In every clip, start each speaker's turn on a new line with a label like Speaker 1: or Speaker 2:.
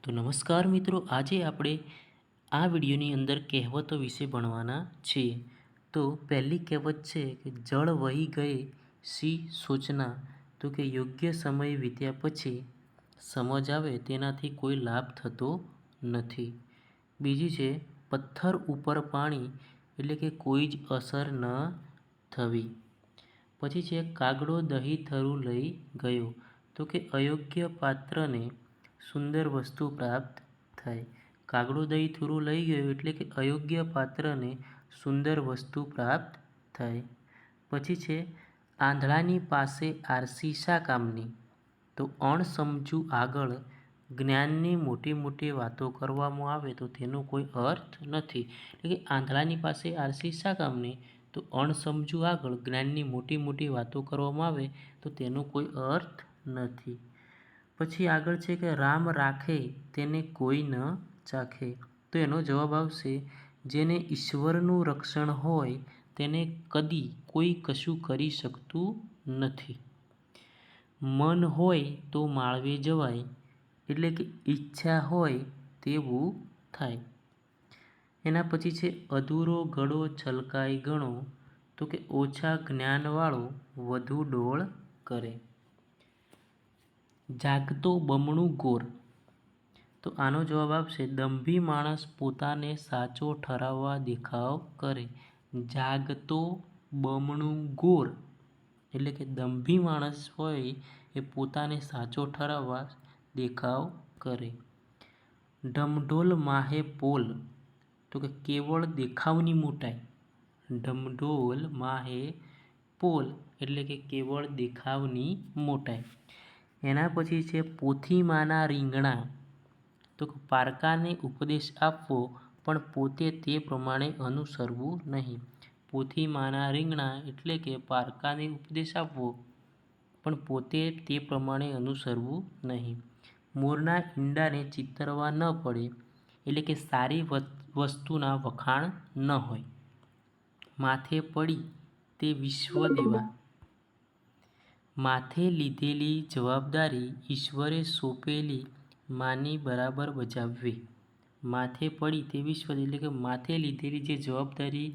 Speaker 1: તો નમસ્કાર મિત્રો, આજે આપણે આ વિડીયોની અંદર કહેવતો વિશે ભણવાના છીએ. તો પહેલી કહેવત છે કે જળ વહી ગયે સી સૂચના, તો કે યોગ્ય સમય વીત્યા પછી સમજ આવે તેનાથી કોઈ લાભ થતો નથી. બીજી છે પથ્થર ઉપર પાણી, એટલે કે કોઈ જ અસર ન થવી. પછી છે કાગડો દહીં થરું લઈ ગયો, તો કે અયોગ્ય પાત્રને સુંદર વસ્તુ પ્રાપ્ત થાય. કાગડો દહીં થરું લઈ ગયો એટલે કે અયોગ્ય પાત્રને સુંદર વસ્તુ પ્રાપ્ત થાય. પછી છે આંધળાની પાસે આરસી શા કામની, તો અણસમજુ આગળ જ્ઞાનની મોટી મોટી વાતો કરવામાં આવે તો તેનો કોઈ અર્થ નથી. એટલે કે આંધળાની પાસે આરસી શા કામની, તો અણસમજુ આગળ જ્ઞાનની મોટી મોટી વાતો કરવામાં આવે તો તેનો કોઈ અર્થ નથી. પછી આગળ છે કે રામ રાખે તેને કોઈ ન ચાખે, તો એનો જવાબ આવશે જેને ઈશ્વરનું રક્ષણ હોય તેને કદી કોઈ કશું કરી શકતું નથી. મન હોય તો માળવે જવાય, એટલે કે ઈચ્છા હોય તેવું થાય. એના પછી છે અધૂરો ઘડો છલકાય ઘણો, તો કે ઓછા જ્ઞાનવાળો વધુ ડોળ કરે. જાગતો બમણું ગોર, તો આનો જવાબ આવશે દંભી માણસ પોતાને સાચો ઠરાવવા દેખાવ કરે. જાગતો બમણું ગોર એટલે કે દંભી માણસ હોય એ પોતાને સાચો ઠરાવવા દેખાવ કરે. ઢમઢોલ માહે પોલ, તો કે કેવળ દેખાવની મોટાઈ. ઢમઢોલ માહે પોલ એટલે કે કેવળ દેખાવની મોટાઈ. એના પછી છે પોથીમાના રીંગણા, તો કે પારકાને ઉપદેશ આપવો પણ પોતે તે પ્રમાણે અનુસરવું નહીં. પોથીમાના રીંગણા એટલે કે પારકાને ઉપદેશ આપવો પણ પોતે તે પ્રમાણે અનુસરવું નહીં. મોરના ઈંડાને ચિતરવા ન પડે, એટલે કે સારી વસ્તુના વખાણ ન હોય. માથે પડી તે વિશ્વ દેવા, માથે લીધેલી જવાબદારી ઈશ્વરે સોંપેલી માની બરાબર બજાવવી. માથે પડી તે વિશ્વ એટલે કે માથે લીધેલી જે જવાબદારી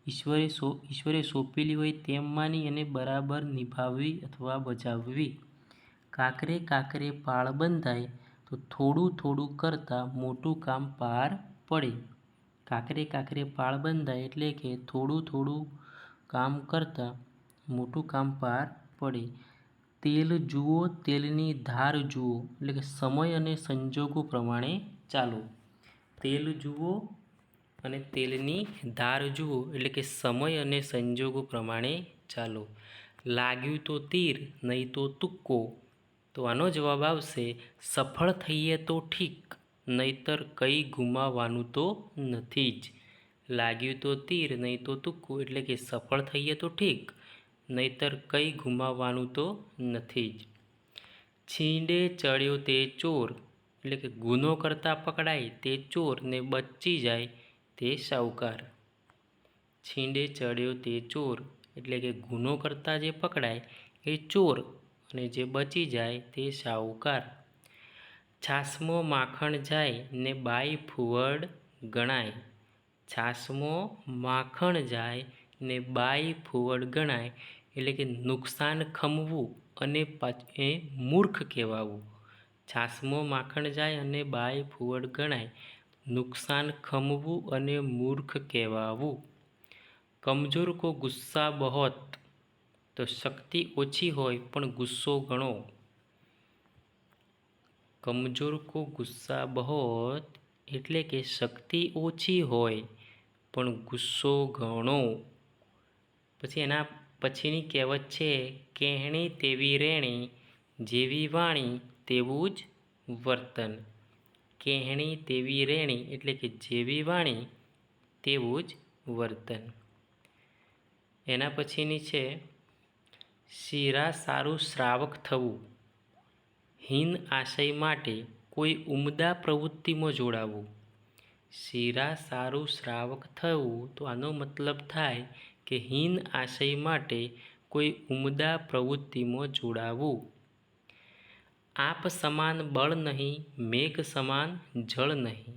Speaker 1: ઈશ્વરે સોંપેલી હોય તેમ માની અને બરાબર નિભાવવી અથવા બજાવવી. કાકરે કાકરે પાળ બંધાય, તો થોડું થોડું કરતાં મોટું કામ પાર પડે. કાકરે કાકરે પાળ બંધાય એટલે કે થોડું થોડું કામ કરતાં મોટું કામ પાર પડે. તેલ જુઓ તેલની ધાર જુઓ, એટલે કે સમય અને સંજોગો પ્રમાણે ચાલો. તેલ જુઓ અને તેલની ધાર જુઓ એટલે કે સમય અને સંજોગો પ્રમાણે ચાલો. લાગ્યું તો તીર નહીં તો તુક્કો, તો આનો જવાબ આવશે સફળ થઈએ તો ઠીક, નહીતર કંઈ ગુમાવવાનું તો નથી જ. લાગ્યું તો તીર નહીં તો તુક્કો એટલે કે સફળ થઈએ તો ઠીક, નહીતર કંઈ ગુમાવવાનું તો નથી જ. છીંડે ચડ્યો તે ચોર, એટલે કે ગુનો કરતા પકડાય તે ચોર ને બચી જાય તે શાહુકાર. છીંડે ચડ્યો તે ચોર એટલે કે ગુનો કરતા જે પકડાય એ ચોર અને જે બચી જાય તે શાહુકાર. છાશમાં માખણ જાય ને બાઈ ફુવડ ગણાય. છાશમાં માખણ જાય ને બાઈ ફુવડ ગણાય એટલે કે નુકસાન ખમવું અને મૂર્ખ કહેવાવું. છાશમાં માખણ જાય અને બાઈ ફુવડ ગણાય, નુકસાન ખમવું અને મૂર્ખ કહેવાવું. કમજોર કો ગુસ્સા બહોત, તો શક્તિ ઓછી હોય પણ ગુસ્સો ઘણો. કમજોર કો ગુસ્સા બહોત એટલે કે શક્તિ ઓછી હોય પણ ગુસ્સો ઘણો. પછી એના પછીની કહેવત છે કહેણી તેવી રેણી, જેવી વાણી તેવું જ વર્તન. કહેણી તેવી રેણી એટલે કે જેવી વાણી તેવું જ વર્તન. એના પછીની છે શીરા સારું શ્રાવક થવું, હીન આશય માટે કોઈ ઉમદા પ્રવૃત્તિમાં જોડાવું. શીરા સારું શ્રાવક થવું, તો આનો મતલબ થાય કે હીન આશય માટે કોઈ ઉમદા પ્રવૃત્તિમાં જોડાવું. આપ સમાન બળ નહીં, મેઘ સમાન જળ નહીં.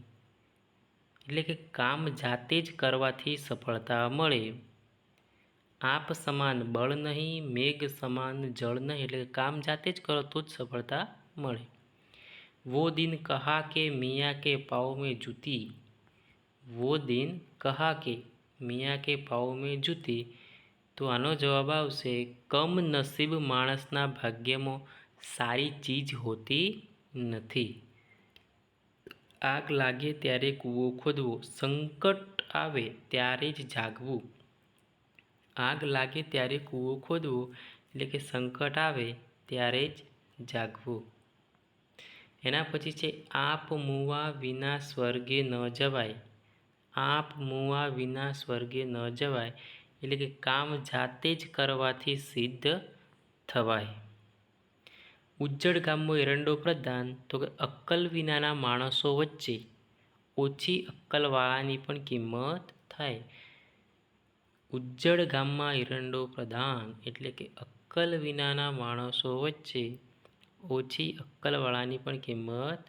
Speaker 1: એટલે કે કામ જાતે જ કરવાથી સફળતા મળે. આપ સમાન બળ નહીં, મેઘ સમાન જળ નહીં. એટલે કે કામ જાતે જ કરો તો જ સફળતા મળે. वो दिन कहा के मियाँ के पाँव में जूती. वो दिन कहा કે મિયા કે પાઉ મેં જૂતી. તો આનો જવાબ આવશે કમ નસીબ માણસના ભાગ્યમાં સારી ચીજ હોતી નથી. આગ લાગે ત્યારે કૂવો ખોદવો, સંકટ આવે ત્યારે જ જાગવું. આગ લાગે ત્યારે કૂવો ખોદવો એટલે કે સંકટ આવે ત્યારે જ જાગવું. એના પછી છે આપ મુવા વિના સ્વર્ગે ન જવાય. આપ મુવા વિના સ્વર્ગે ન જવાય એટલે કે કામ જાતે જ કરવાથી સિદ્ધ થવાય. ઉજ્જડ ગામમાં એરંડો પ્રધાન. તો કે અક્કલ વિનાના માણસો વચ્ચે ઓછી અક્કલવાળાની પણ કિંમત થાય. ઉજ્જડ ગામમાં એરંડો પ્રધાન એટલે કે અક્કલ વિનાના માણસો વચ્ચે ઓછી અક્કલવાળાની પણ કિંમત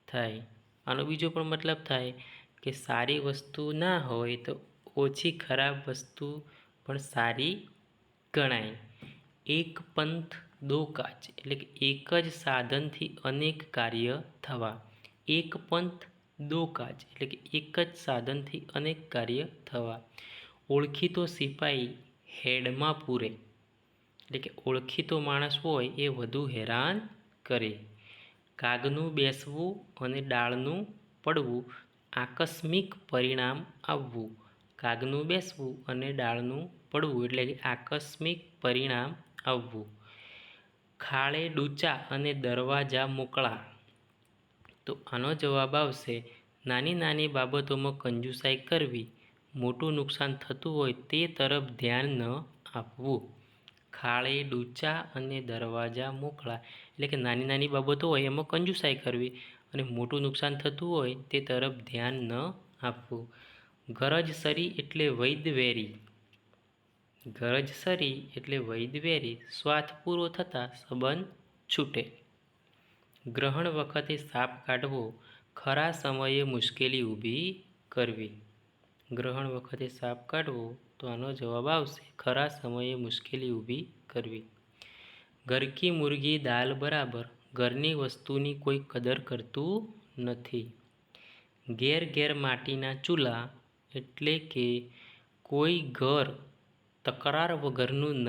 Speaker 1: થાય. આનો બીજો પણ મતલબ થાય કે સારી વસ્તુ ના હોય તો ઓછી ખરાબ વસ્તુ પણ સારી ગણાય. એક પંથ દો કાજ એટલે કે એક જ સાધનથી અનેક કાર્ય થવા. એક પંથ દો કાજ એટલે કે એક જ સાધનથી અનેક કાર્ય થવા. ઓળખીતો સિપાઈ હેડમાં પૂરે એટલે કે ઓળખીતો માણસ હોય એ વધુ હેરાન કરે. કાગનું બેસવું અને ડાળનું પડવું, આકસ્મિક પરિણામ આવવું. કાગનું બેસવું અને ડાળનું પડવું એટલે કે આકસ્મિક પરિણામ આવવું. ખાળે ડૂચા અને દરવાજા મોકળા. તો આનો જવાબ આવશે નાની નાની બાબતોમાં કંજુસાઈ કરવી, મોટું નુકસાન થતું હોય તે તરફ ધ્યાન ન આપવું. ખાળે ડૂચા અને દરવાજા મોકળા એટલે કે નાની નાની બાબતો હોય એમાં કંજુસાઈ કરવી અને મોટું નુકસાન થતું હોય તે તરફ ધ્યાન ન આપવું. ગરજ સરી એટલે વૈદ વેરી. ગરજ સરી એટલે વૈદ વેરી. સ્વાર્થ પૂરો થતાં સંબંધ છૂટે. ગ્રહણ વખતે સાપ કાઢવો, ખરા સમયે મુશ્કેલી ઊભી કરવી. ગ્રહણ વખતે સાપ કાઢવો તો આનો જવાબ આવશે ખરા સમયે મુશ્કેલી ઊભી કરવી. ઘર કી મુર્ગી દાલ બરાબર. ઘરની વસ્તુની કોઈ કદર કરતું નથી. ઘેર ઘેર માટીના ચૂલા એટલે કે કોઈ ઘર તકરાર વગરનું ન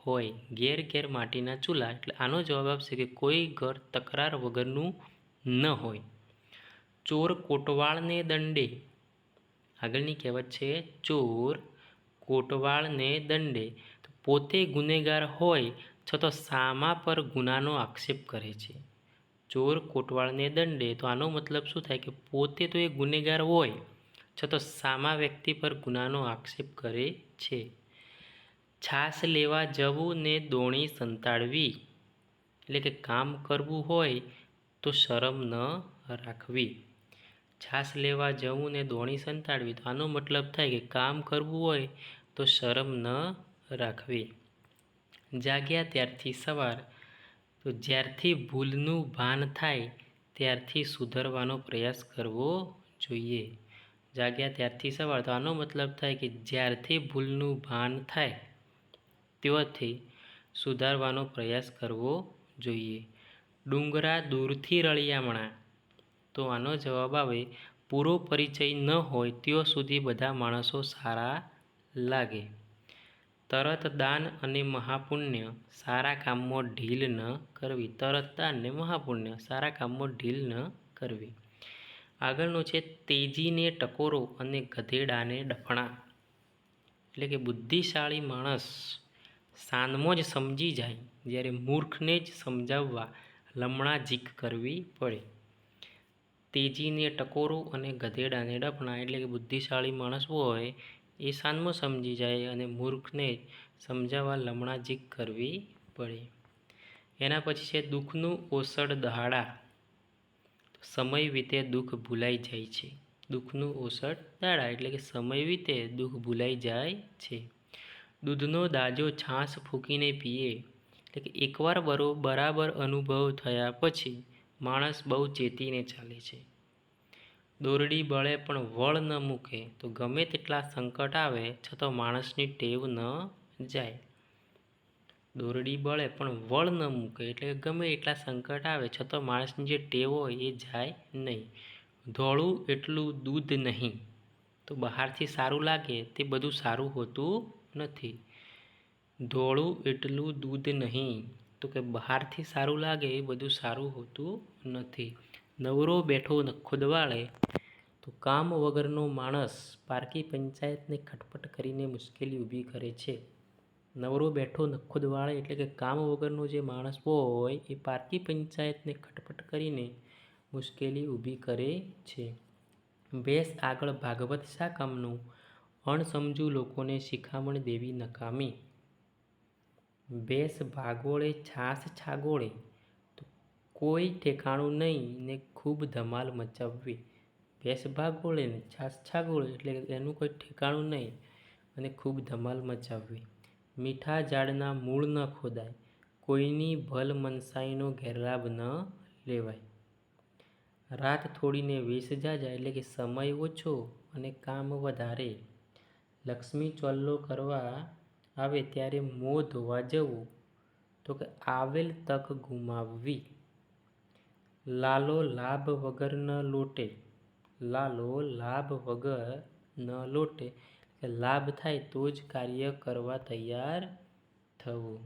Speaker 1: હોય. ઘેર ઘેર માટીના ચૂલા એટલે આનો જવાબ આવશે કે કોઈ ઘર તકરાર વગરનું ન હોય. ચોર કોટવાળને દંડે. આગળની કહેવત છે ચોર કોટવાળને દંડે. તો પોતે ગુનેગાર હોય છતાં સામા પર ગુનાનો આક્ષેપ કરે છે. ચોર કોટવાળને દંડે તો આનો મતલબ શું થાય કે પોતે તો એ ગુનેગાર હોય છતાં સામા વ્યક્તિ પર ગુનાનો આક્ષેપ કરે છે. છાસ લેવા જવું ને દોણી સંતાડવી એટલે કે કામ કરવું હોય તો શરમ ન રાખવી. છાસ લેવા જવું ને દોણી સંતાડવી તો આનો મતલબ થાય કે કામ કરવું હોય તો શરમ ન રાખવી. જાગ્યા ત્યારથી સવાર. તો જ્યારથી ભૂલનું ભાન થાય ત્યારથી સુધરવાનો પ્રયાસ કરવો જોઈએ. જાગ્યા ત્યારથી સવાર તો આનો મતલબ થાય કે જ્યારથી ભૂલનું ભાન થાય ત્યારથી સુધારવાનો પ્રયાસ કરવો જોઈએ. ડુંગરા દૂરથી રળિયામણા. તો આનો જવાબ આવે પૂરો પરિચય ન હોય ત્યાં સુધી બધા માણસો સારા લાગે. તરત દાન અને મહાપુણ્ય. સારા કામમાં ઢીલ ન કરવી. તરત દાન અને મહાપુણ્ય. સારા કામમાં ઢીલ ન કરવી. આગળનો છે તેજીને ટકોરો અને ગધેડાને ડફણા. એટલે કે બુદ્ધિશાળી માણસ સાંજમાં જ સમજી જાય જ્યારે મૂર્ખને જ સમજાવવા લમણા ઝીક કરવી પડે. તેજીને ટકોરો અને ગધેડાને ડફણા એટલે કે બુદ્ધિશાળી માણસ હોય એ સાંજમાં સમજી જાય અને મૂર્ખને સમજાવવા લમણા ઝીક કરવી પડે. એના પછી છે દુઃખનું ઓસડ દહાડા. સમય વીતે દુઃખ ભૂલાઈ જાય છે. દુઃખનું ઓસડ દાડા એટલે કે સમય વીતે દુઃખ ભૂલાઈ જાય છે. દૂધનો દાજો છાશ ફૂંકીને પીએ એટલે કે એકવાર બરાબર અનુભવ થયા પછી માણસ બહુ ચેતીને ચાલે છે. દોરડી બળે પણ વળ ન મૂકે, તો ગમે તેટલા સંકટ આવે છતાં માણસની ટેવ ન જાય. દોરડી બળે પણ વળ ન મૂકે એટલે ગમે એટલા સંકટ આવે છતાં માણસની જે ટેવ હોય એ જાય નહીં. ધોળું એટલું દૂધ નહીં, તો બહારથી સારું લાગે તે બધું સારું હોતું નથી. ધોળું એટલું દૂધ નહીં, તો કે બહારથી સારું લાગે એ બધું સારું હોતું નથી. નવરો બેઠો નખો દબાળે, તો કામ વગરનો માણસ પારકી પંચાયતને ખટપટ કરીને મુશ્કેલી ઊભી કરે છે. નવરો બેઠો નખો દબાળે એટલે કે કામ વગરનો જે માણસ હોય એ પારકી પંચાયતને ખટપટ કરીને મુશ્કેલી ઊભી કરે છે. ભેંસ આગળ ભાગવત શા કામનું, અણસમજુ લોકોને શિખામણ દેવી નકામી. ભેંસ ભાગોળે છાસ છાગોળે, તો કોઈ ઠેકાણું નહીં ને ખૂબ ધમાલ મચાવવી. ભેંસ ભાગોળે ને છાસ છાગોળે એટલે એનું કોઈ ઠેકાણું નહીં અને ખૂબ ધમાલ મચાવવી. મીઠા ઝાડના મૂળ ન ખોદાય, કોઈની ભલ મનસાઈનો ગેરલાભ ન લેવાય. રાત થોડીને વેશ જાજા એટલે કે સમય ઓછો અને કામ વધારે. લક્ષ્મી ચોલ્લો કરવા આવે ત્યારે મોં ધોવા જવું, તો કે આવેલ તક ગુમાવવી. લાલો લાભ વગર ન લોટે, લાલો લાભ વગર ન લોટે કે લાભ થાય તો જ કાર્ય કરવા તૈયાર થવું.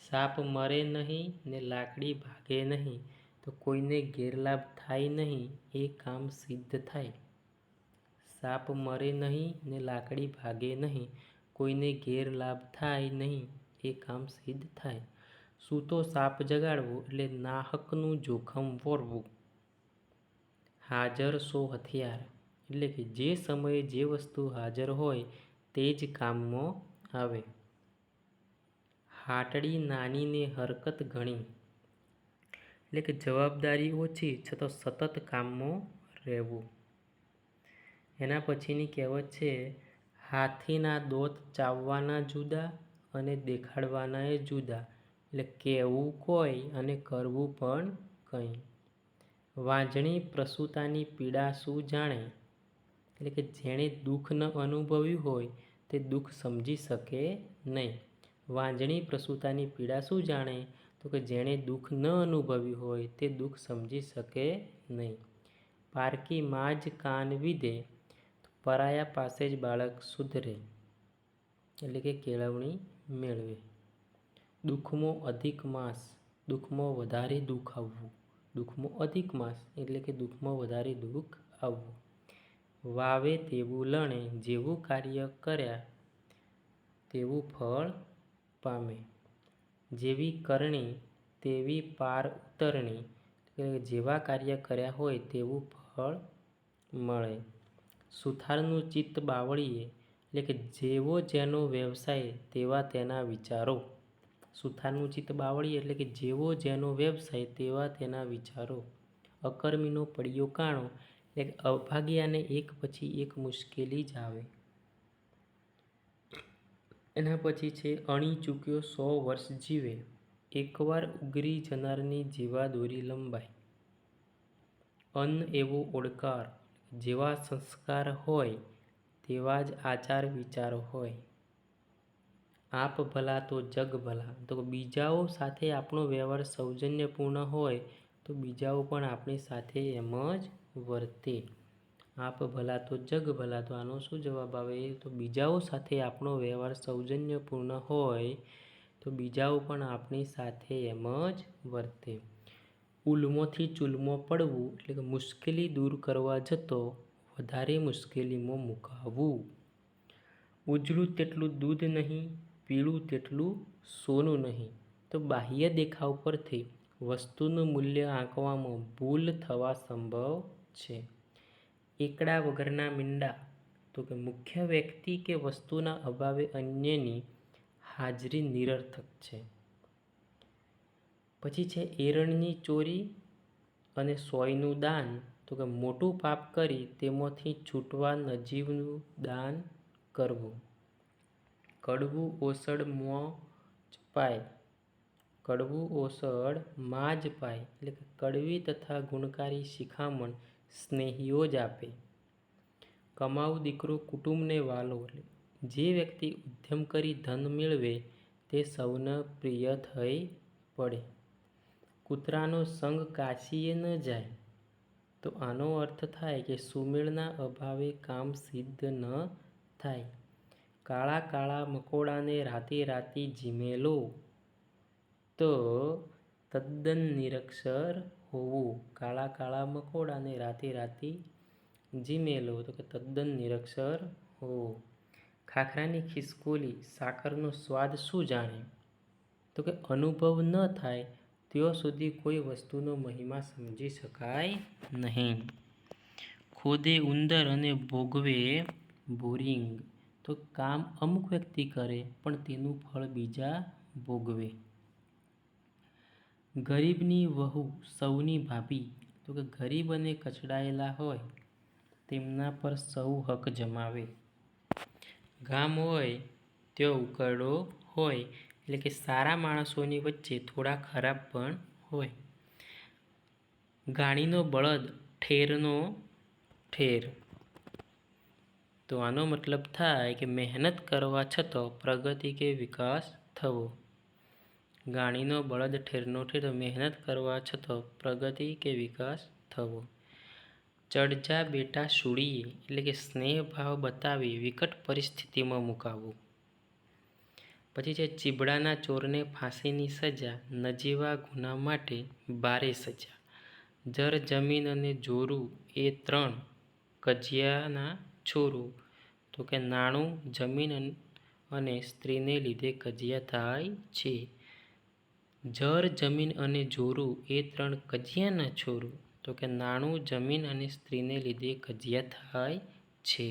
Speaker 1: સાપ મરે નહીં ને લાકડી ભાગે નહીં, તો કોઈને ગેરલાભ થાય નહીં એ કામ સિદ્ધ થાય. સાપ મરે નહીં ને લાકડી ભાગે નહીં, કોઈને ગેરલાભ થાય નહીં એ કામ સિદ્ધ થાય. સૂતો સાપ જગાડવો એટલે નાહકનું જોખમ વોરવું. હાજર સો હથિયાર એટલે કે જે સમયે જે વસ્તુ હાજર હોય તે જ કામમાં આવે. હાટડી નાની ને હરકત ઘણી એટલે કે જવાબદારી ઓછી છતાં સતત કામમાં રહેવું. એના પછીની કહેવત છે, હાથીના દોત ચાવવાના જુદા અને દેખાડવાના એ જુદા, એટલે કહેવું કોઈ અને કરવું પણ કંઈ. વાંજણી પ્રસૂતાની પીડા શું જાણે, એટલે કે જેણે દુઃખ ન અનુભવ્યું હોય તે દુઃખ સમજી શકે નહીં. વાંજણી પ્રસૂતાની પીડા શું જાણે, તો કે જેણે દુઃખ ન અનુભવ્યું હોય તે દુઃખ સમજી શકે નહીં. પારકી માં જ કાન વિધે, પરાયા પાસે જ બાળક સુધરે એટલે કે કેળવણી મેળવે. દુઃખમાં અધિક માસ, દુઃખમાં વધારે દુઃખ આવવું. દુઃખમાં અધિક માસ એટલે કે દુઃખમાં વધારે દુઃખ આવવું. વાવે તેવું લણે, જેવું કાર્ય કર્યા તેવું ફળ પામે. જેવી કરણી તેવી પાર ઉતરણી, એટલે જેવા કાર્ય કર્યા હોય તેવું ફળ મળે. સુથારનું ચિત્ત બાવળીએ એટલે કે જેવો જેનો વ્યવસાય તેવા તેના વિચારો. સુથારનું ચિત્ત બાવળીએ એટલે કે જેવો જેનો વ્યવસાય તેવા તેના વિચારો. અકર્મીનો પડિયો કાણો એટલે કે અભાગ્યાને એક પછી એક મુશ્કેલી જ આવે. એના પછી છે, અણી ચૂક્યો 100 વર્ષ જીવે, એકવાર ઉગરી જનારની જીવાદોરી લંબાય. અન્ન એવો ઓડકાર, જેવા સંસ્કાર હોય તેવા જ આચાર વિચાર હોય. આપ ભલા તો જગ ભલા, તો બીજાઓ સાથે આપણો વ્યવહાર સૌજન્યપૂર્ણ હોય તો બીજાઓ પણ આપણી સાથે એમ જ વર્તે. આપ ભલા તો જગ ભલા, તો આનો શું જવાબ આવે, તો બીજાઓ સાથે આપણો વ્યવહાર સૌજન્યપૂર્ણ હોય તો બીજાઓ પણ આપણી સાથે એમ જ વર્તે. ઉલમોથી ચૂલમો પડવું એટલે કે મુશ્કેલી દૂર કરવા જતો વધારે મુશ્કેલીમાં મુકાવવું. ઉજળું તેટલું દૂધ નહીં, પીળું તેટલું સોનું નહીં, તો બાહ્ય દેખાવ પરથી વસ્તુનું મૂલ્ય આંકવામાં ભૂલ થવા સંભવ છે. એકડા વગરના મીંડા, તો કે મુખ્ય વ્યક્તિ કે વસ્તુના અભાવે અન્યની હાજરી નિરર્થક છે. પછી છે, એરણની ચોરી અને સોયનું દાન, તો કે મોટું પાપ કરી તેમાંથી છૂટવા નજીવનું દાન કરવું. કડવું ઓસડ મોં જ પાય, કડવું ઓસડ માં જ પાય, એટલે કે કડવી તથા ગુણકારી શિખામણ સ્નેહીઓ જ આપે. કમાવું દીકરો કુટુંબને વાલો, જે વ્યક્તિ ઉદ્યમ કરી ધન મેળવે તે સૌને પ્રિય થઈ પડે. કૂતરાનો સંગ કાશીએ ન જાય, તો આનો અર્થ થાય કે સુમેળના અભાવે કામ સિદ્ધ ન થાય. કાળા કાળા મકોડાને રાતે રાતી જીમેલો, તો તદ્દન નિરક્ષર હોવું. કાળા કાળા મકોડાને રાતે રાતે જીમેલો, તો કે તદ્દન નિરક્ષર હોવું. ખાખરાની ખિસકોલી સાકરનો સ્વાદ શું જાણે, તો કે અનુભવ ન થાય ત્યાં સુધી કોઈ વસ્તુનો મહિમા સમજી શકાય નહીં. ખોદે ઉંદર અને ભોગવે બોરિંગ, તો કામ અમુક વ્યક્તિ કરે પણ તેનું ફળ બીજા ભોગવે. ગરીબની વહુ સૌની ભાભી, તો કે ગરીબ અને કચડાયેલા હોય તેમના પર સૌ હક જમાવે. ગામ હોય ત્યાં ઉકરડો હોય, એટલે કે સારા માણસોની વચ્ચે થોડા ખરાબ પણ હોય. ગાણીનો બળદ ઠેરનો ઠેર, તો આનો મતલબ થાય કે મહેનત કરવા છતાં પ્રગતિ કે વિકાસ થવો. ગાણીનો બળદ ઠેરનો ઠેર, મહેનત કરવા છતાં પ્રગતિ કે વિકાસ થવો. ચડ જા બેટા સૂડીએ, એટલે કે સ્નેહ ભાવ બતાવી વિકટ પરિસ્થિતિમાં મુકાવવું. પછી છે ચીબડાના ચોરને ફાંસીની સજા, નજીવા ગુના માટે ભારે સજા. જર જમીન અને જોરું એ ત્રણ કજિયાના છોરું, તો કે નાણું, જમીન અને સ્ત્રીને લીધે કજિયા થાય છે. જર જમીન અને જોરું એ ત્રણ કજિયાના છોરું, તો કે નાણું, જમીન અને સ્ત્રીને લીધે કજિયા થાય છે.